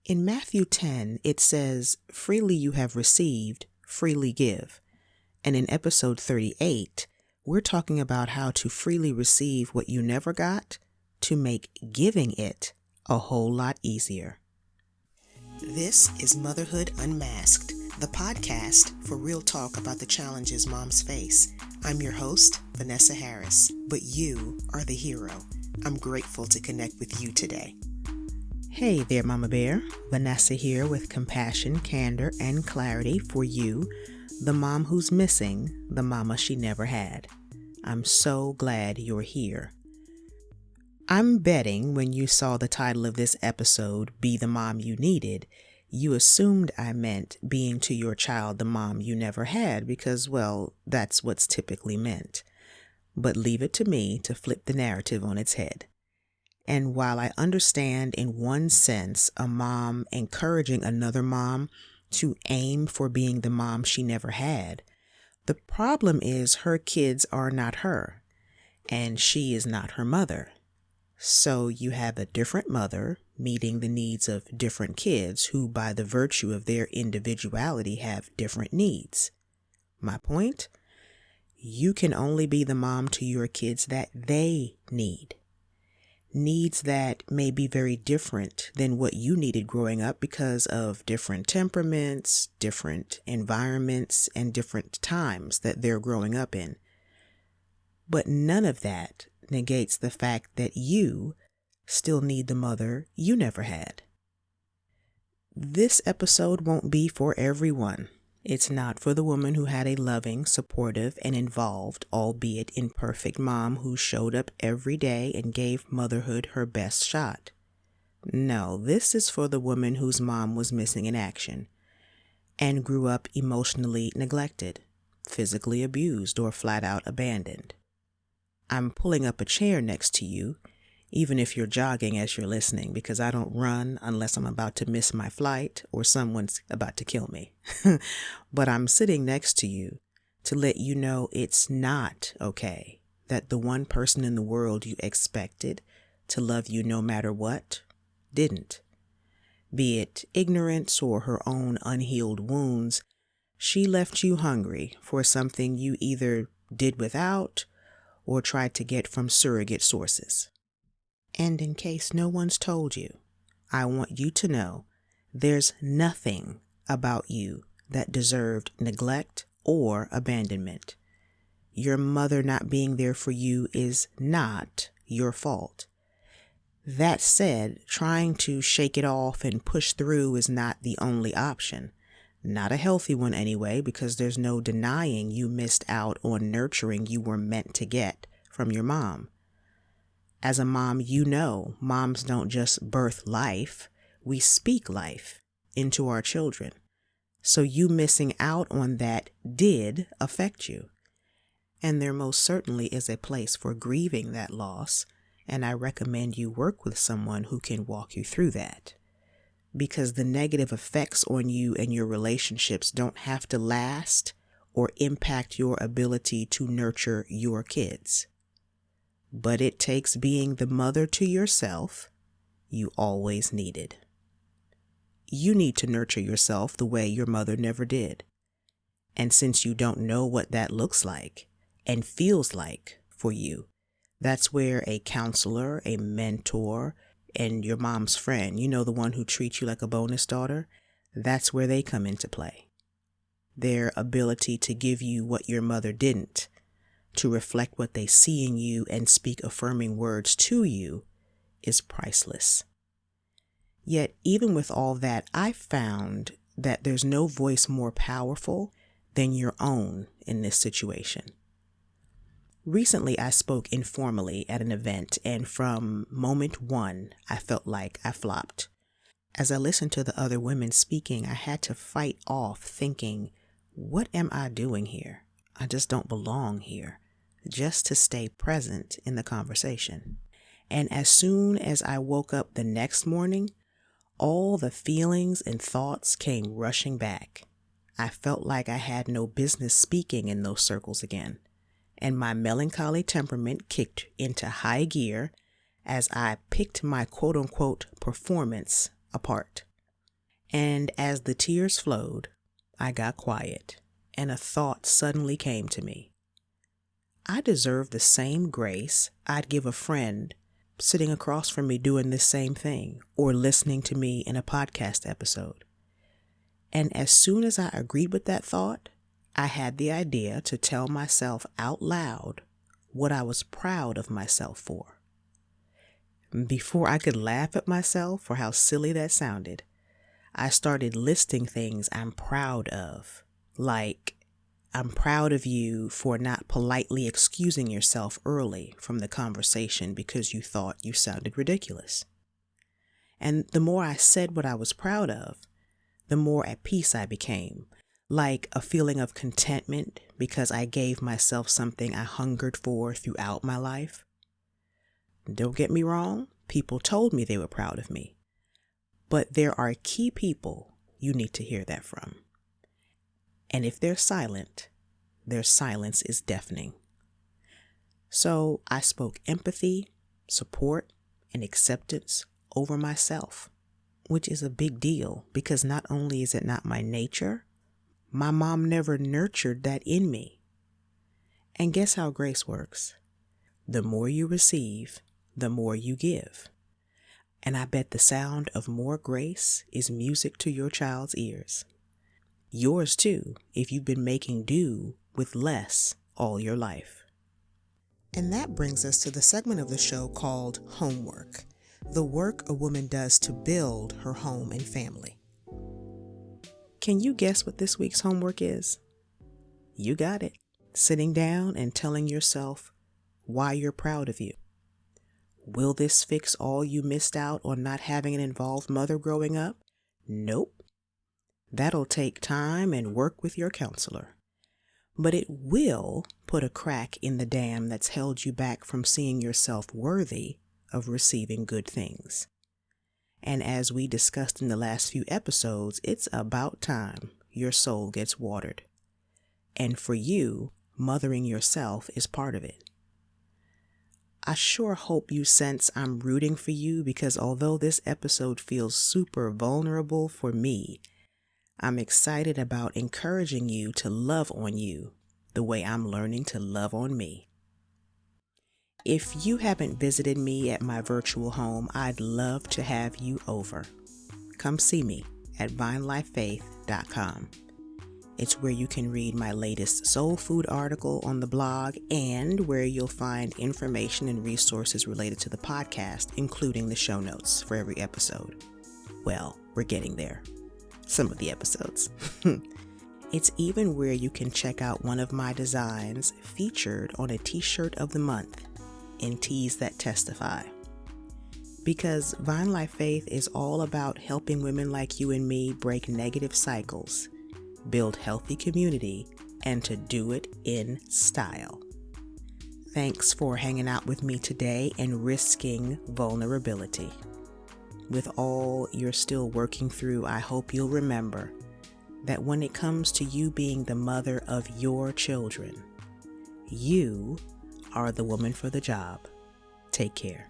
In Matthew 10, it says, "Freely you have received, freely give." And in episode 38, we're talking about how to freely receive what you never got to make giving it a whole lot easier. This is Motherhood Unmasked, the podcast for real talk about the challenges moms face. I'm your host, Vanessa Harris, but you are the hero. I'm grateful to connect with you today. Hey there, Mama Bear. Vanessa here with compassion, candor, and clarity for you, the mom who's missing the mama she never had. I'm so glad you're here. I'm betting when you saw the title of this episode, Be the Mom You Needed, you assumed I meant being to your child the mom you never had because, well, that's what's typically meant. But leave it to me to flip the narrative on its head. And while I understand in one sense a mom encouraging another mom to aim for being the mom she never had, the problem is her kids are not her, and she is not her mother. So you have a different mother meeting the needs of different kids who, by the virtue of their individuality, have different needs. My point? You can only be the mom to your kids that they need. Needs that may be very different than what you needed growing up because of different temperaments, different environments, and different times that they're growing up in. But none of that negates the fact that you still need the mother you never had. This episode won't be for everyone. It's not for the woman who had a loving, supportive, and involved, albeit imperfect mom who showed up every day and gave motherhood her best shot. No, this is for the woman whose mom was missing in action and grew up emotionally neglected, physically abused, or flat out abandoned. I'm pulling up a chair next to you, even if you're jogging as you're listening, because I don't run unless I'm about to miss my flight or someone's about to kill me. But I'm sitting next to you to let you know it's not okay that the one person in the world you expected to love you no matter what didn't. Be it ignorance or her own unhealed wounds, she left you hungry for something you either did without or tried to get from surrogate sources. And in case no one's told you, I want you to know there's nothing about you that deserved neglect or abandonment. Your mother not being there for you is not your fault. That said, trying to shake it off and push through is not the only option. Not a healthy one anyway, because there's no denying you missed out on nurturing you were meant to get from your mom. As a mom, you know moms don't just birth life, we speak life into our children. So you missing out on that did affect you. And there most certainly is a place for grieving that loss, and I recommend you work with someone who can walk you through that. Because the negative effects on you and your relationships don't have to last or impact your ability to nurture your kids. But it takes being the mother to yourself you always needed. You need to nurture yourself the way your mother never did. And since you don't know what that looks like and feels like for you, that's where a counselor, a mentor, and your mom's friend, the one who treats you like a bonus daughter, that's where they come into play. Their ability to give you what your mother didn't, to reflect what they see in you and speak affirming words to you, is priceless. Yet, even with all that, I found that there's no voice more powerful than your own in this situation. Recently, I spoke informally at an event, and from moment one, I felt like I flopped. As I listened to the other women speaking, I had to fight off thinking, what am I doing here? I just don't belong here. Just to stay present in the conversation. And as soon as I woke up the next morning, all the feelings and thoughts came rushing back. I felt like I had no business speaking in those circles again, and my melancholy temperament kicked into high gear as I picked my quote-unquote performance apart. And as the tears flowed, I got quiet, and a thought suddenly came to me. I deserve the same grace I'd give a friend sitting across from me doing this same thing or listening to me in a podcast episode. And as soon as I agreed with that thought, I had the idea to tell myself out loud what I was proud of myself for. Before I could laugh at myself for how silly that sounded, I started listing things I'm proud of, like, I'm proud of you for not politely excusing yourself early from the conversation because you thought you sounded ridiculous. And the more I said what I was proud of, the more at peace I became, like a feeling of contentment because I gave myself something I hungered for throughout my life. Don't get me wrong, people told me they were proud of me. But there are key people you need to hear that from. And if they're silent, their silence is deafening. So I spoke empathy, support, and acceptance over myself, which is a big deal because not only is it not my nature, my mom never nurtured that in me. And guess how grace works? The more you receive, the more you give. And I bet the sound of more grace is music to your child's ears. Yours too, if you've been making do with less all your life. And that brings us to the segment of the show called Homework, the work a woman does to build her home and family. Can you guess what this week's homework is? You got it. Sitting down and telling yourself why you're proud of you. Will this fix all you missed out on not having an involved mother growing up? Nope. That'll take time and work with your counselor. But it will put a crack in the dam that's held you back from seeing yourself worthy of receiving good things. And as we discussed in the last few episodes, it's about time your soul gets watered. And for you, mothering yourself is part of it. I sure hope you sense I'm rooting for you because although this episode feels super vulnerable for me, I'm excited about encouraging you to love on you the way I'm learning to love on me. If you haven't visited me at my virtual home, I'd love to have you over. Come see me at vinelifefaith.com. It's where you can read my latest soul food article on the blog and where you'll find information and resources related to the podcast, including the show notes for every episode. Well, we're getting there. Some of the episodes. It's even where you can check out one of my designs featured on a t-shirt of the month in Tees That Testify. Because Vine Life Faith is all about helping women like you and me break negative cycles, build healthy community, and to do it in style. Thanks for hanging out with me today and risking vulnerability. With all you're still working through, I hope you'll remember that when it comes to you being the mother of your children, you are the woman for the job. Take care.